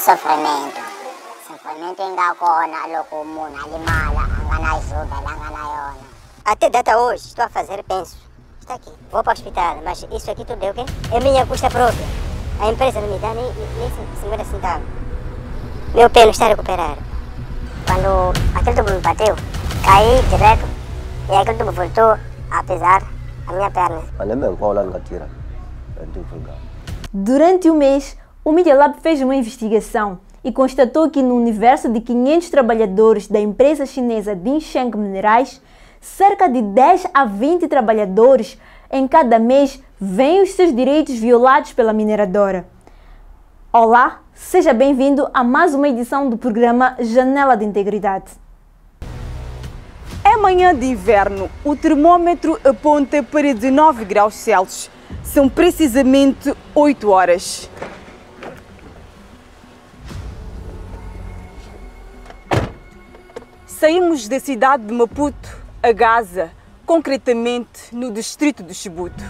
sofrimento. Sofrimento engakona loko munhu alimala anganajuda langanayona. Até data hoje estou a fazer, penso. Está aqui, vou para o hospital, mas isso aqui tudo é o quê? É minha custa própria. A empresa não me dá nem 50 centavos. Meu pé não está a recuperar. Quando aquele tubo me bateu, caí direto e aquele tubo voltou a pesar a minha perna. Durante o mês, o Media Lab fez uma investigação e constatou que no universo de 500 trabalhadores da empresa chinesa Dinsheng Minerais, cerca de 10 a 20 trabalhadores em cada mês veem os seus direitos violados pela mineradora. Olá, seja bem-vindo a mais uma edição do programa Janela de Integridade. É manhã de inverno, o termômetro aponta para 19 graus Celsius. São precisamente 8 horas. Saímos da cidade de Maputo a Gaza, concretamente no distrito de Chibuto.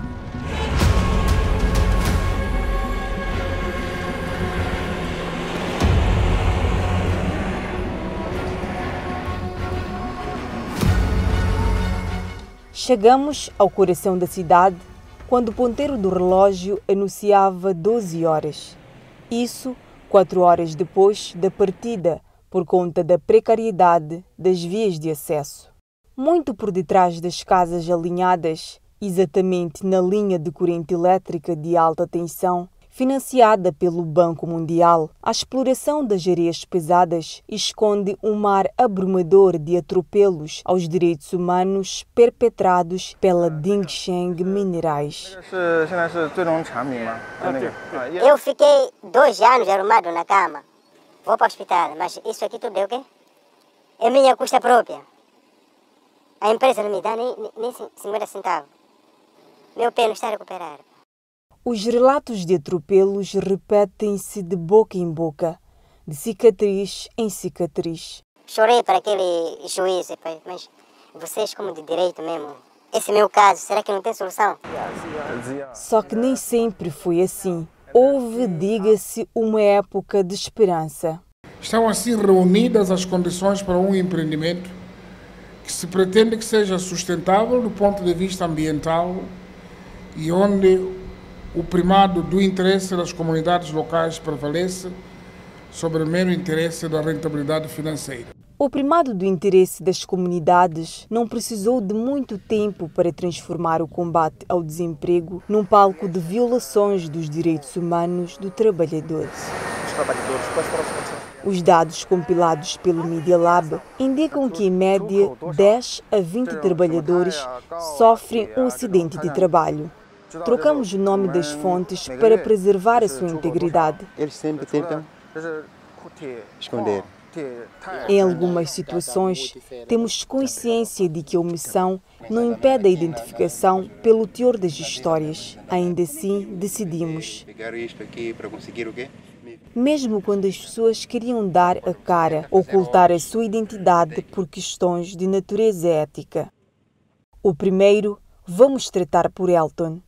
Chegamos ao coração da cidade quando o ponteiro do relógio anunciava 12 horas. Isso 4 horas depois da partida, por conta da precariedade das vias de acesso. Muito por detrás das casas alinhadas, exatamente na linha de corrente elétrica de alta tensão, financiada pelo Banco Mundial, a exploração das areias pesadas esconde um mar abrumador de atropelos aos direitos humanos perpetrados pela Dinsheng Minerais. Eu fiquei 2 anos arrumado na cama. Vou para o hospital, mas isso aqui tudo é o quê? É minha custa própria. A empresa não me dá nem 50 centavos. Meu pé não está a recuperar. Os relatos de atropelos repetem-se de boca em boca, de cicatriz em cicatriz. Chorei para aquele juiz, mas vocês como de direito mesmo. Esse é meu caso, será que não tem solução? Só que nem sempre foi assim. Houve, diga-se, uma época de esperança. Estão assim reunidas as condições para um empreendimento que se pretende que seja sustentável do ponto de vista ambiental e onde o primado do interesse das comunidades locais prevalece sobre o mero interesse da rentabilidade financeira. O primado do interesse das comunidades não precisou de muito tempo para transformar o combate ao desemprego num palco de violações dos direitos humanos do trabalhador. Os dados compilados pelo Media Lab indicam que, em média, 10 a 20 trabalhadores sofrem um acidente de trabalho. Trocamos o nome das fontes para preservar a sua integridade. Eles sempre tentam esconder. Em algumas situações, temos consciência de que a omissão não impede a identificação pelo teor das histórias. Ainda assim, decidimos. Mesmo quando as pessoas queriam dar a cara, ocultar a sua identidade por questões de natureza ética. O primeiro, vamos tratar por Elton.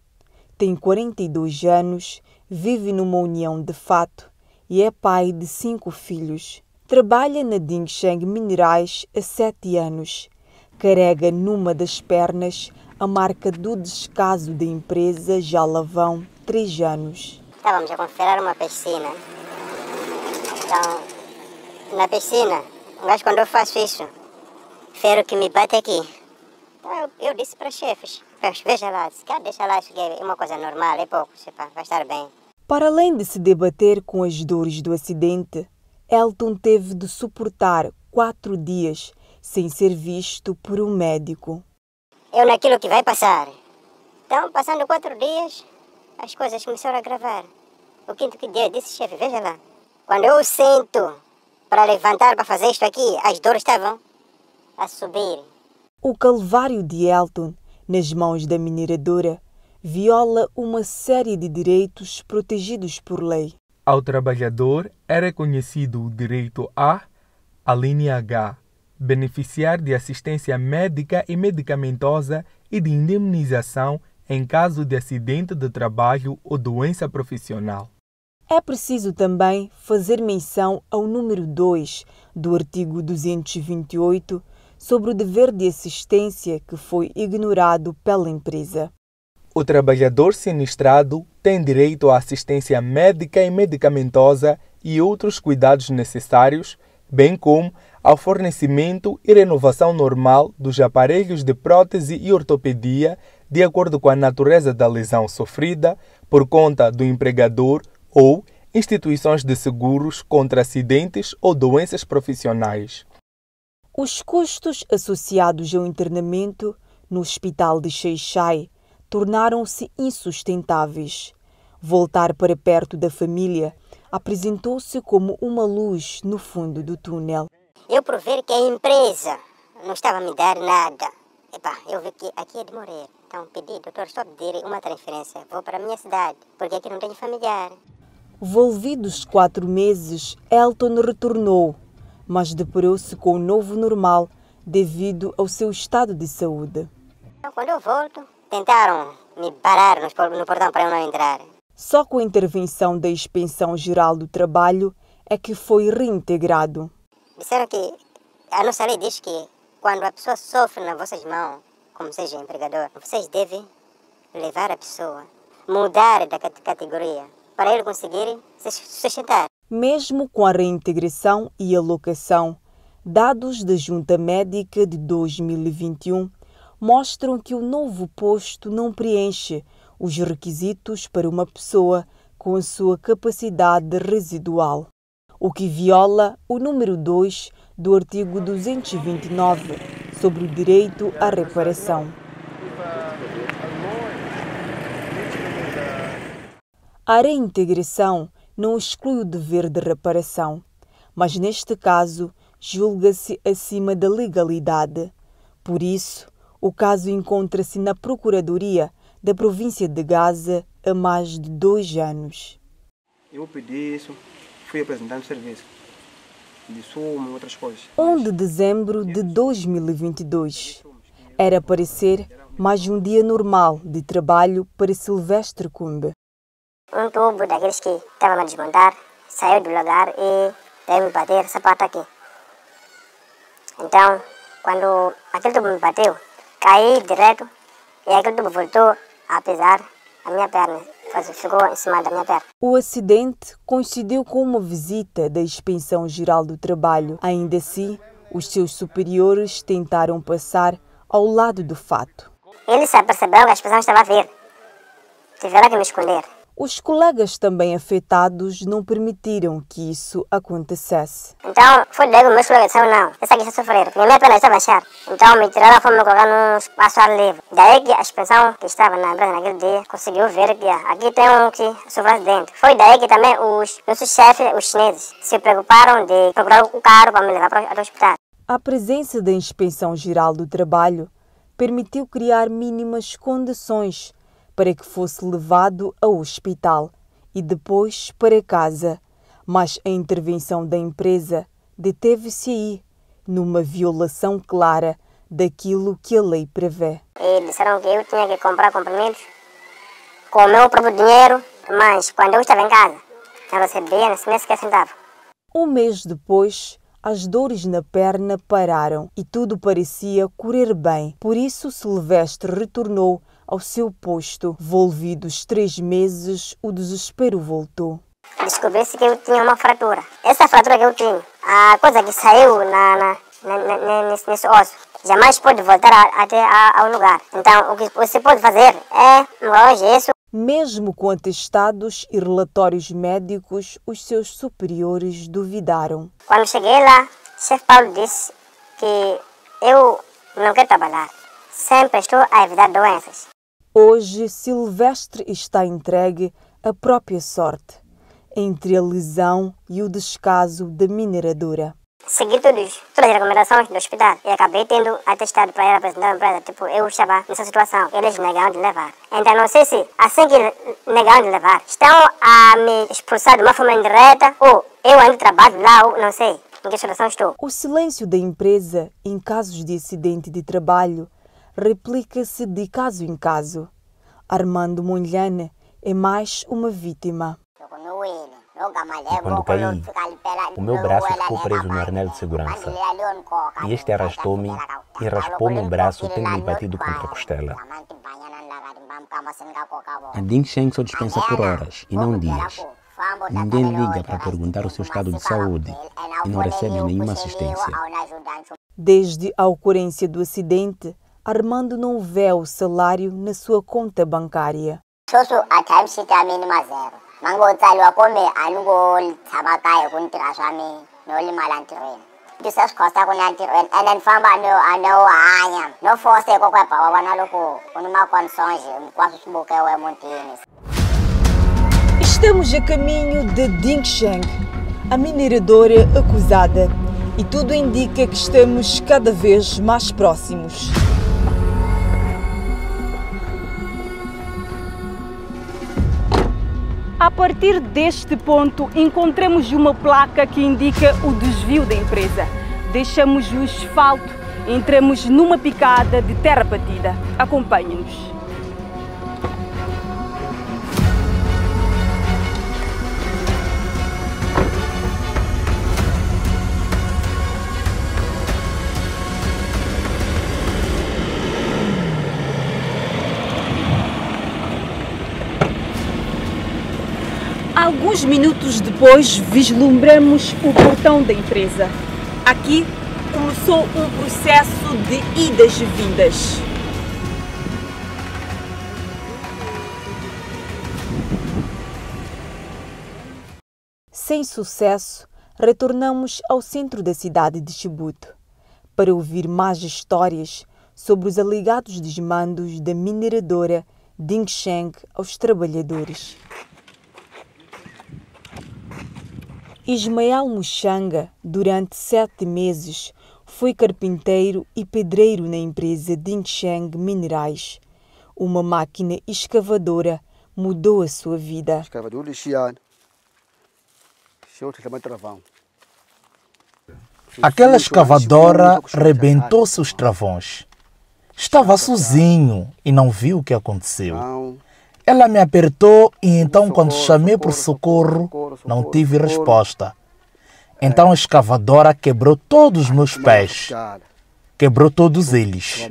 Tem 42 anos, vive numa união de fato e é pai de 5 filhos. Trabalha na Dinsheng Minerais há 7 anos. Carrega numa das pernas a marca do descaso da empresa já lá vão 3 anos. Estávamos a conferir uma piscina. Então, na piscina, mas quando eu faço isso, ferro que me bate aqui. Então eu disse para os chefes, veja lá, deixa lá, isso é uma coisa normal, é pouco, vai estar bem. Para além de se debater com as dores do acidente, Elton teve de suportar 4 dias sem ser visto por um médico. Eu naquilo que vai passar. Então, passando 4 dias, as coisas começaram a agravar. O quinto dia disse, chefe, veja lá. Quando eu sento para levantar, para fazer isto aqui, as dores estavam a subir. O calvário de Elton, nas mãos da mineradora, viola uma série de direitos protegidos por lei. Ao trabalhador é reconhecido o direito a linha H, beneficiar de assistência médica e medicamentosa e de indemnização em caso de acidente de trabalho ou doença profissional. É preciso também fazer menção ao número 2 do artigo 228 sobre o dever de assistência que foi ignorado pela empresa. O trabalhador sinistrado tem direito à assistência médica e medicamentosa e outros cuidados necessários, bem como ao fornecimento e renovação normal dos aparelhos de prótese e ortopedia, de acordo com a natureza da lesão sofrida por conta do empregador ou instituições de seguros contra acidentes ou doenças profissionais. Os custos associados ao internamento no hospital de Xai-Xai tornaram-se insustentáveis. Voltar para perto da família apresentou-se como uma luz no fundo do túnel. Eu por ver que a empresa não estava a me dar nada, eu vi que aqui é de morrer. Então pedi, doutor, estou a pedir uma transferência, vou para a minha cidade, porque aqui não tenho familiar. Volvidos 4 meses, Elton retornou, mas deparou-se com o novo normal devido ao seu estado de saúde. Então, quando eu volto, tentaram me parar no portão para eu não entrar. Só com a intervenção da Inspeção Geral do Trabalho é que foi reintegrado. Disseram que a nossa lei diz que quando a pessoa sofre nas vossas mãos, como seja empregador, vocês devem levar a pessoa, mudar da categoria, para ele conseguir se sustentar. Mesmo com a reintegração e alocação, dados da Junta Médica de 2021 mostram que o novo posto não preenche os requisitos para uma pessoa com a sua capacidade residual, o que viola o número 2 do artigo 229 sobre o direito à reparação. A reintegração não exclui o dever de reparação, mas neste caso julga-se acima da legalidade. Por isso, o caso encontra-se na Procuradoria da província de Gaza há mais de 2 anos. Eu pedi isso, fui apresentando serviço de suma e outras coisas. 1 de dezembro de 2022. Era para ser mais um dia normal de trabalho para Silvestre Cumbe. Um tubo daqueles que estavam a desmontar saiu do lugar e veio me bater essa parte aqui. Então, quando aquele tubo me bateu, caí direto e aquele tubo voltou a pesar a minha perna. Ficou em cima da minha perna. O acidente coincidiu com uma visita da Inspeção Geral do Trabalho. Ainda assim, os seus superiores tentaram passar ao lado do fato. Eles se aperceberam que a inspeção estava a vir. Tiveram que me esconder. Os colegas também afetados não permitiram que isso acontecesse. Então, foi daí que meus colegas disseram, não, essa aqui está a sofrer, porque minha perna está a baixar. Então, me tiraram a forma de colocar num espaço ar livre. Daí que a inspeção que estava na empresa naquele dia conseguiu ver que aqui tem um que sofreu dentro. Foi daí que também os nossos chefes, os chineses, se preocuparam de procurar um carro para me levar para o hospital. A presença da Inspeção Geral do Trabalho permitiu criar mínimas condições para que fosse levado ao hospital e depois para casa, mas a intervenção da empresa deteve-se aí, numa violação clara daquilo que a lei prevê. E disseram que eu tinha que comprar comprimidos com o meu próprio dinheiro, mas quando eu estava em casa, não recebia nem sequer centavo. Um mês depois, as dores na perna pararam e tudo parecia correr bem. Por isso, Silvestre retornou ao seu posto. Volvidos 3 meses, o desespero voltou. Descobri-se que eu tinha uma fratura. Essa fratura que eu tinha, a coisa que saiu nesse osso, jamais pode voltar até ao lugar. Então, o que você pode fazer é um gesso. Mesmo com atestados e relatórios médicos, os seus superiores duvidaram. Quando cheguei lá, o chefe Paulo disse que eu não quero trabalhar. Sempre estou a evitar doenças. Hoje, Silvestre está entregue à própria sorte, entre a lesão e o descaso da mineradora. Segui todas as recomendações do hospital e acabei tendo atestado para ir apresentar a empresa. Eu estava nessa situação, eles negaram de levar. Então não sei se assim que negaram de levar, estão a me expulsar de uma forma indireta ou eu ainda trabalho lá ou não sei em que situação estou. O silêncio da empresa em casos de acidente de trabalho replica-se de caso em caso. Armando Monlhane é mais uma vítima. Estou com o meu ele. E quando caí, o meu braço ficou preso no anel de segurança. E este arrastou-me e raspou-me o braço, tendo-me batido contra a costela. A Ding Sheng só dispensa por horas e não dias. Ninguém liga para perguntar o seu estado de saúde e não recebe nenhuma assistência. Desde a ocorrência do acidente, Armando não vê o salário na sua conta bancária. Estamos a caminho de Ding Sheng, a mineradora acusada, e tudo indica que estamos cada vez mais próximos. A partir deste ponto, encontramos uma placa que indica o desvio da empresa. Deixamos o asfalto, entramos numa picada de terra batida. Acompanhe-nos. Alguns minutos depois, vislumbramos o portão da empresa. Aqui começou um processo de idas e vindas. Sem sucesso, retornamos ao centro da cidade de Chibouto para ouvir mais histórias sobre os alegados desmandos da mineradora Ding Sheng aos trabalhadores. Ismael Muxanga, durante 7 meses, foi carpinteiro e pedreiro na empresa Ding Sheng Minerais. Uma máquina escavadora mudou a sua vida. Aquela escavadora rebentou-se os travões. Estava sozinho e não viu o que aconteceu. Ela me apertou e então, quando chamei por socorro, não tive resposta. Então a escavadora quebrou todos os meus pés. Quebrou todos eles.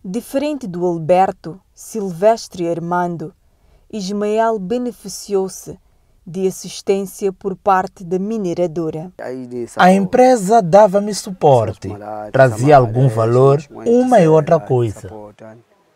Diferente do Alberto, Silvestre e Armando, Ismael beneficiou-se de assistência por parte da mineradora. A empresa dava-me suporte, trazia algum valor, uma e outra coisa.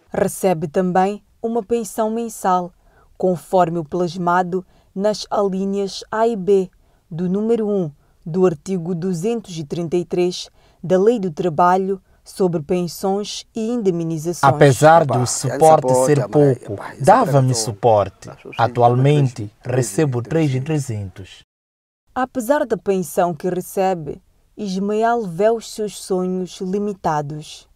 Recebe também uma pensão mensal, conforme o plasmado nas alíneas A e B do número 1 do artigo 233 da Lei do Trabalho sobre pensões e indemnizações. Apesar do suporte ser pouco, dava-me suporte. Atualmente, recebo 3.300. Apesar da pensão que recebe, Ismael vê os seus sonhos limitados.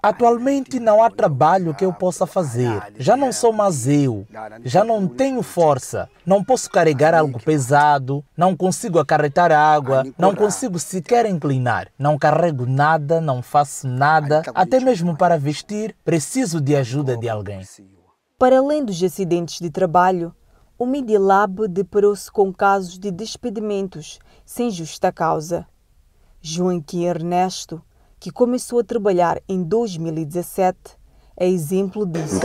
Atualmente não há trabalho que eu possa fazer. Já não sou mais eu. Já não tenho força. Não posso carregar algo pesado. Não consigo acarretar água. Não consigo sequer inclinar. Não carrego nada, não faço nada. Até mesmo para vestir, preciso de ajuda de alguém. Para além dos acidentes de trabalho, o Media Lab deparou-se com casos de despedimentos sem justa causa. Joaquim Ernesto, que começou a trabalhar em 2017, é exemplo disso.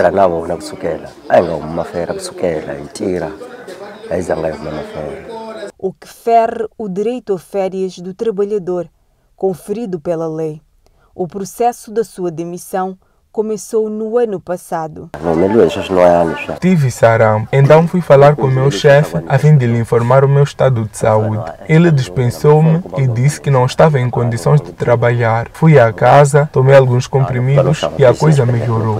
O que fere o direito a férias do trabalhador, conferido pela lei. O processo da sua demissão começou no ano passado. Tive sarampo, então fui falar com o meu chefe a fim de lhe informar o meu estado de saúde. Ele dispensou-me e disse que não estava em condições de trabalhar. Fui à casa, tomei alguns comprimidos e a coisa melhorou.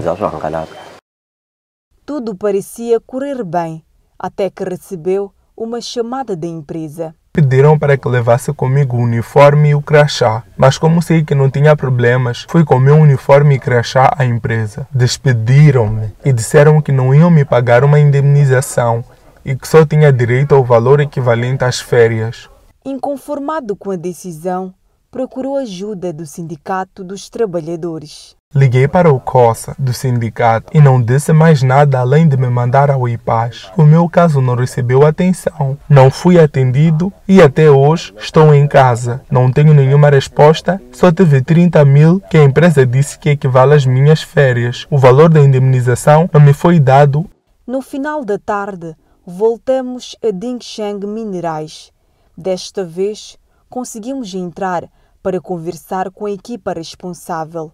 Tudo parecia correr bem, até que recebeu uma chamada da empresa. Pediram para que levasse comigo o uniforme e o crachá, mas como sei que não tinha problemas, fui com o meu uniforme e crachá à empresa. Despediram-me e disseram que não iam me pagar uma indemnização e que só tinha direito ao valor equivalente às férias. Inconformado com a decisão, procurou ajuda do Sindicato dos Trabalhadores. Liguei para o COSA do sindicato e não disse mais nada além de me mandar ao IPAS. O meu caso não recebeu atenção, não fui atendido e até hoje estou em casa. Não tenho nenhuma resposta, só tive 30 mil que a empresa disse que equivale às minhas férias. O valor da indemnização não me foi dado. No final da tarde, voltamos a Dingsheng Minerais. Desta vez, conseguimos entrar para conversar com a equipa responsável.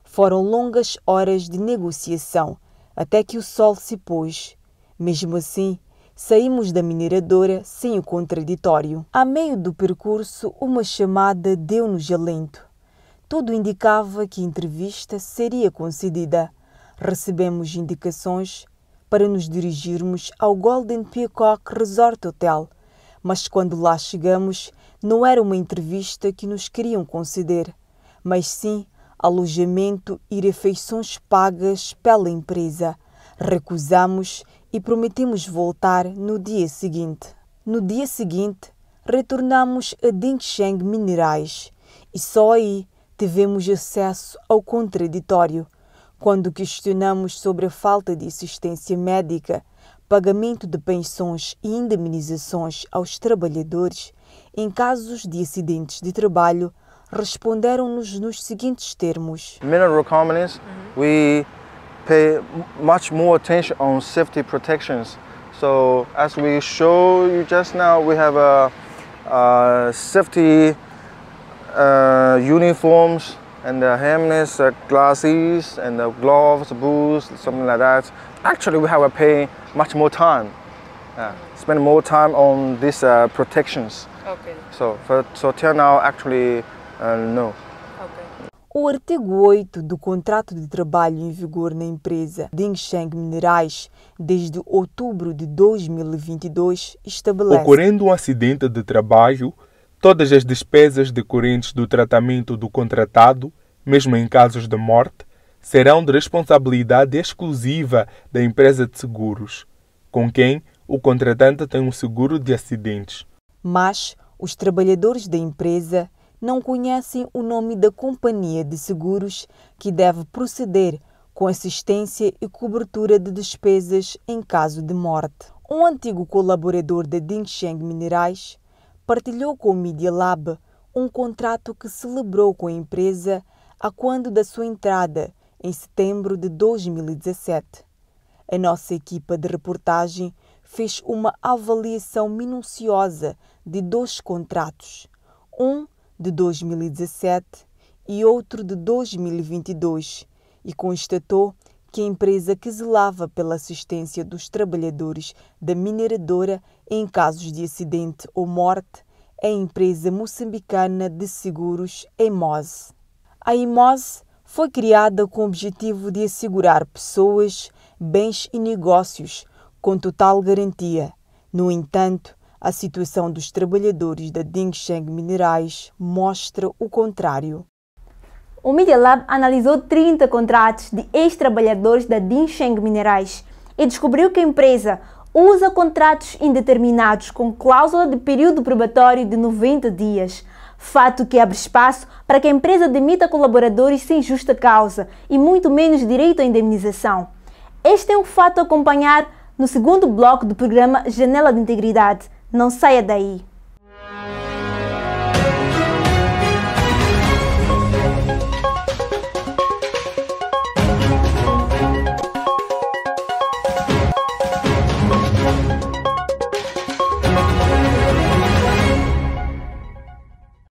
Foram longas horas de negociação, até que o sol se pôs. Mesmo assim, saímos da mineradora sem o contraditório. A meio do percurso, uma chamada deu-nos alento. Tudo indicava que a entrevista seria concedida. Recebemos indicações para nos dirigirmos ao Golden Peacock Resort Hotel, mas quando lá chegamos, não era uma entrevista que nos queriam conceder, mas sim alojamento e refeições pagas pela empresa. Recusamos e prometemos voltar no dia seguinte. No dia seguinte, retornamos a Dingsheng Minerais e só aí tivemos acesso ao contraditório. Quando questionamos sobre a falta de assistência médica, pagamento de pensões e indemnizações aos trabalhadores em casos de acidentes de trabalho, responderam-nos nos seguintes termos. Mineral companies, we pay much more attention on safety protections. So as we show you just now, we have safety uniforms and helmets, glasses and gloves, boots, something like that. Actually, we have to pay much more time, spend more time on these protections. Okay. So till now, actually, no. Okay. O artigo 8 do contrato de trabalho em vigor na empresa Dingsheng Minerais desde outubro de 2022 estabelece: ocorrendo um acidente de trabalho, todas as despesas decorrentes do tratamento do contratado, mesmo em casos de morte, serão de responsabilidade exclusiva da empresa de seguros, com quem o contratante tem um seguro de acidentes. Mas os trabalhadores da empresa não conhecem o nome da companhia de seguros que deve proceder com assistência e cobertura de despesas em caso de morte. Um antigo colaborador da Dingsheng Minerais partilhou com o Media Lab um contrato que celebrou com a empresa a quando da sua entrada, em setembro de 2017. A nossa equipa de reportagem fez uma avaliação minuciosa de 2 contratos, um de 2017 e outro de 2022, e constatou que a empresa que zelava pela assistência dos trabalhadores da mineradora em casos de acidente ou morte é a empresa moçambicana de seguros Imoz. A Imoz foi criada com o objetivo de assegurar pessoas, bens e negócios com total garantia. No entanto, a situação dos trabalhadores da Dingsheng Minerais mostra o contrário. O Media Lab analisou 30 contratos de ex-trabalhadores da Dingsheng Minerais e descobriu que a empresa usa contratos indeterminados com cláusula de período probatório de 90 dias, fato que abre espaço para que a empresa demita colaboradores sem justa causa e muito menos direito à indemnização. Este é um fato a acompanhar no segundo bloco do programa Janela de Integridade. Não saia daí!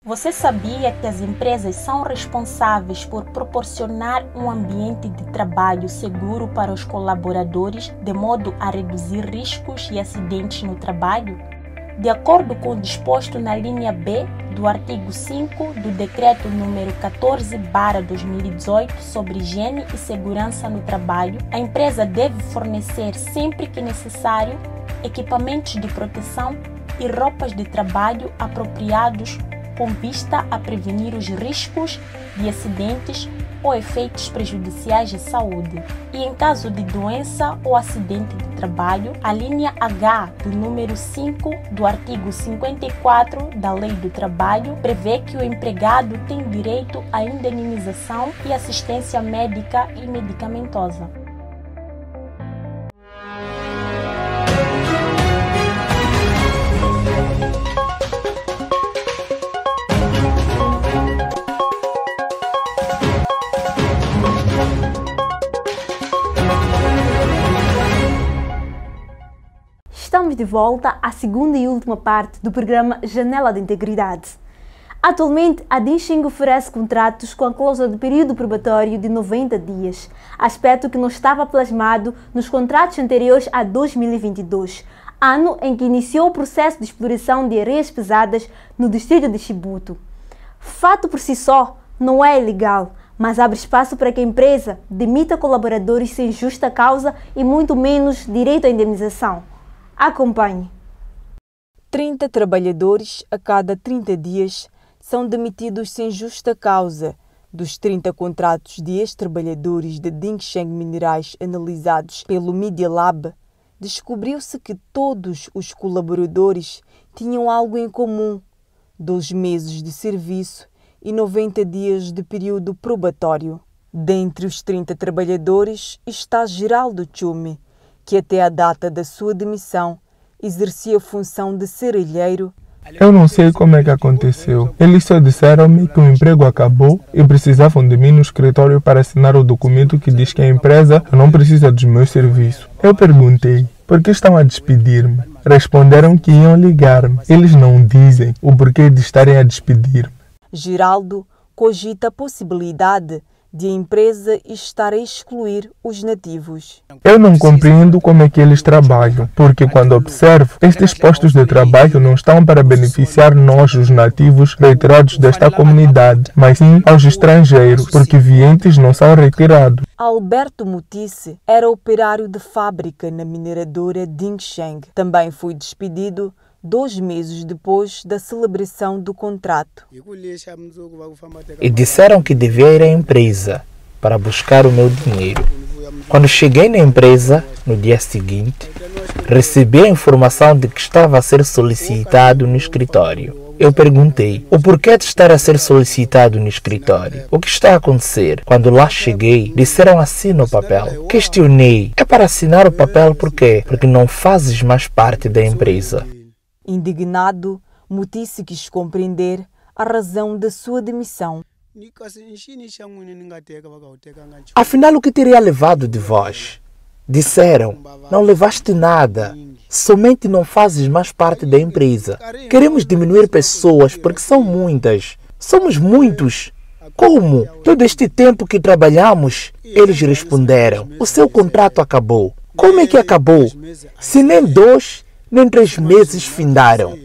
Você sabia que as empresas são responsáveis por proporcionar um ambiente de trabalho seguro para os colaboradores, de modo a reduzir riscos e acidentes no trabalho? De acordo com o disposto na linha B do artigo 5 do Decreto número 14/2018 sobre higiene e segurança no trabalho, a empresa deve fornecer sempre que necessário equipamentos de proteção e roupas de trabalho apropriados com vista a prevenir os riscos de acidentes ou efeitos prejudiciais à saúde. E em caso de doença ou acidente de trabalho, a linha H do número 5 do artigo 54 da Lei do Trabalho prevê que o empregado tem direito à indenização e assistência médica e medicamentosa. Estamos de volta à segunda e última parte do programa Janela de Integridade. Atualmente, a Dinxing oferece contratos com a cláusula de período probatório de 90 dias, aspecto que não estava plasmado nos contratos anteriores a 2022, ano em que iniciou o processo de exploração de areias pesadas no distrito de Chibuto. Fato por si só não é ilegal, mas abre espaço para que a empresa demita colaboradores sem justa causa e muito menos direito à indemnização. Acompanhe. 30 trabalhadores a cada 30 dias são demitidos sem justa causa. Dos 30 contratos de ex-trabalhadores de Dinxing Minerais analisados pelo Media Lab, descobriu-se que todos os colaboradores tinham algo em comum: 12 meses de serviço e 90 dias de período probatório. Dentre os 30 trabalhadores está Geraldo Tchume, que até a data da sua demissão exercia a função de serralheiro. Eu não sei como é que aconteceu. Eles só disseram-me que o emprego acabou e precisavam de mim no escritório para assinar o documento que diz que a empresa não precisa dos meus serviços. Eu perguntei, por que estão a despedir-me? Responderam que iam ligar-me. Eles não dizem o porquê de estarem a despedir-me. Geraldo cogita a possibilidade de a empresa estar a excluir os nativos. Eu não compreendo como é que eles trabalham, porque quando observo, estes postos de trabalho não estão para beneficiar nós, os nativos retirados desta comunidade, mas sim aos estrangeiros, porque vientes não são retirados. Alberto Mutice era operário de fábrica na mineradora Dinxing. Também foi despedido 2 meses depois da celebração do contrato. E disseram que devia ir à empresa para buscar o meu dinheiro. Quando cheguei na empresa, no dia seguinte, recebi a informação de que estava a ser solicitado no escritório. Eu perguntei o porquê de estar a ser solicitado no escritório. O que está a acontecer? Quando lá cheguei, disseram assina o papel. Questionei, é para assinar o papel por quê? Porque não fazes mais parte da empresa. Indignado, Mutice quis compreender a razão da sua demissão. Afinal, o que teria levado de vós? Disseram, não levaste nada, somente não fazes mais parte da empresa. Queremos diminuir pessoas porque são muitas. Somos muitos. Como? Todo este tempo que trabalhamos, eles responderam, o seu contrato acabou. Como é que acabou? Se nem 2 nem 3 meses findaram.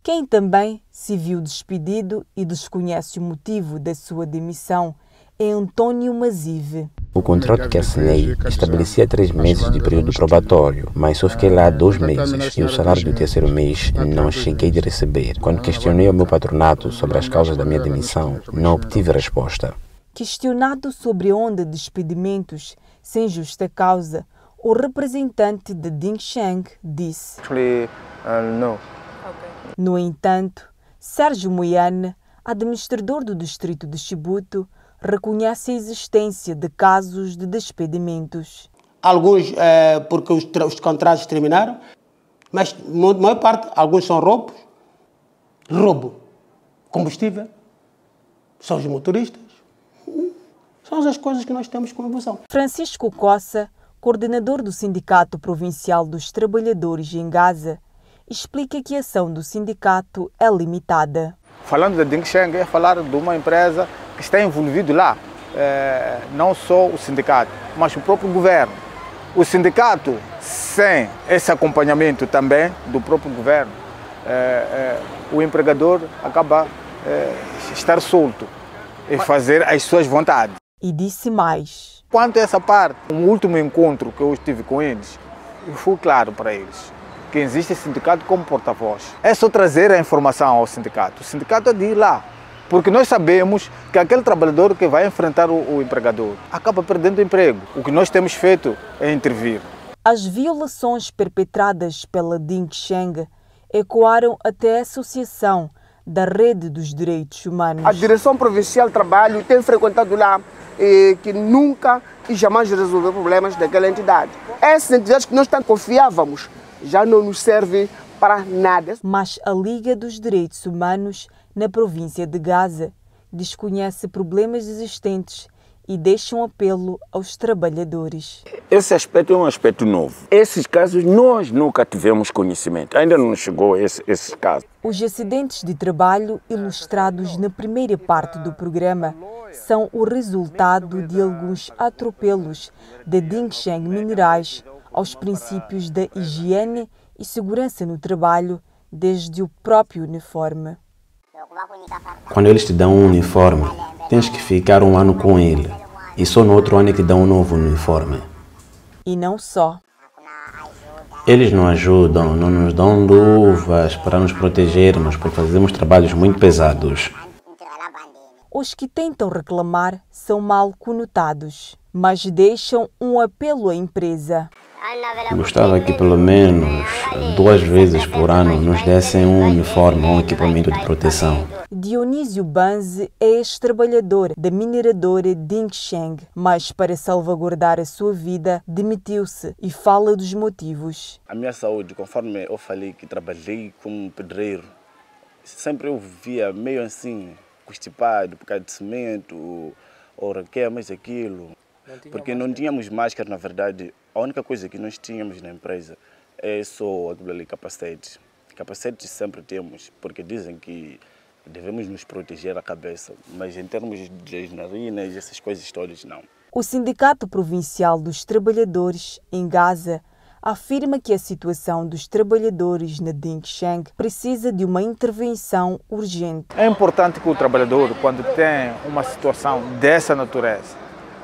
Quem também se viu despedido e desconhece o motivo da sua demissão é Antônio Mazive. O contrato que assinei estabelecia 3 meses de período probatório, mas só fiquei lá 2 meses e o salário do 3º mês não cheguei de receber. Quando questionei o meu patronato sobre as causas da minha demissão, não obtive resposta. Questionado sobre a onda de despedimentos sem justa causa, o representante de Dinxing disse: No. No entanto, Sérgio Moiane, administrador do distrito de Chibuto, reconhece a existência de casos de despedimentos. Alguns porque os contratos terminaram, mas na maior parte, alguns são roubos. Roubo, combustível, são os motoristas. São as coisas que nós temos como evolução. Francisco Coça, coordenador do Sindicato Provincial dos Trabalhadores em Gaza, explica que a ação do sindicato é limitada. Falando de Dinxing, é falar de uma empresa que está envolvida lá, não só o sindicato, mas o próprio governo. O sindicato, sem esse acompanhamento também do próprio governo, o empregador acaba estar solto e fazer as suas vontades. E disse mais. Quanto a essa parte, no último encontro que eu estive com eles, foi claro para eles que existe sindicato como porta-voz. É só trazer a informação ao sindicato. O sindicato é de ir lá Porque nós sabemos que aquele trabalhador que vai enfrentar o empregador acaba perdendo o emprego. O que nós temos feito é intervir. As violações perpetradas pela Ding Sheng ecoaram até a Associação da Rede dos Direitos Humanos. A Direção Provincial de Trabalho tem frequentado lá que nunca e jamais resolveu problemas daquela entidade. Essas entidades que nós tanto confiávamos já não nos servem para nada. Mas a Liga dos Direitos Humanos na província de Gaza desconhece problemas existentes e deixa um apelo aos trabalhadores. Esse aspecto é um aspecto novo. Esses casos nós nunca tivemos conhecimento, ainda não chegou esses casos. Os acidentes de trabalho ilustrados na primeira parte do programa são o resultado de alguns atropelos da Ding Sheng Minerais aos princípios da higiene e segurança no trabalho, desde o próprio uniforme. Quando eles te dão um uniforme, tens que ficar um ano com ele. E só no outro ano é que dão um novo uniforme. E não só. Eles não ajudam, não nos dão luvas para nos protegermos, porque fazemos trabalhos muito pesados. Os que tentam reclamar são mal conotados, mas deixam um apelo à empresa. Gostava que pelo menos 2 vezes por ano nos dessem um uniforme ou um equipamento de proteção. Dionísio Banze é ex-trabalhador da mineradora Ding Sheng, mas para salvaguardar a sua vida, demitiu-se e fala dos motivos. A minha saúde, conforme eu falei que trabalhei como pedreiro, sempre eu via meio assim, constipado por causa de cimento, ou quer mais aquilo. Porque não tínhamos máscara, na verdade. A única coisa que nós tínhamos na empresa é só aquilo ali, capacete. Capacete sempre temos, porque dizem que devemos nos proteger a cabeça, mas em termos de narinas, essas coisas todas, não. O Sindicato Provincial dos Trabalhadores, em Gaza, afirma que a situação dos trabalhadores na Ding Sheng precisa de uma intervenção urgente. É importante que o trabalhador, quando tem uma situação dessa natureza,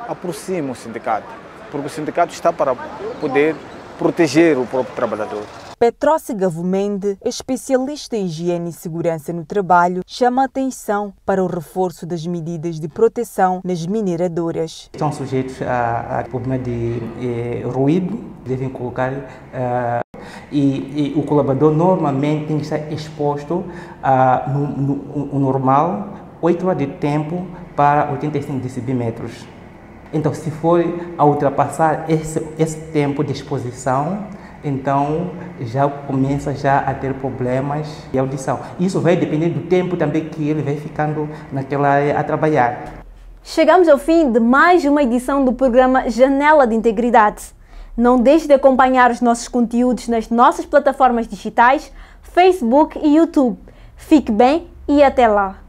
aproxime o sindicato, porque o sindicato está para poder proteger o próprio trabalhador. Petrócio Gavumende, especialista em higiene e segurança no trabalho, chama a atenção para o reforço das medidas de proteção nas mineradoras. Estão sujeitos a problema de ruído, devem colocar e o colaborador normalmente tem que estar exposto no normal 8 horas de tempo para 85 decibémetros. Então, se for a ultrapassar esse tempo de exposição, então já começa a ter problemas de audição. Isso vai depender do tempo também que ele vai ficando naquela área a trabalhar. Chegamos ao fim de mais uma edição do programa Janela de Integridade. Não deixe de acompanhar os nossos conteúdos nas nossas plataformas digitais, Facebook e YouTube. Fique bem e até lá!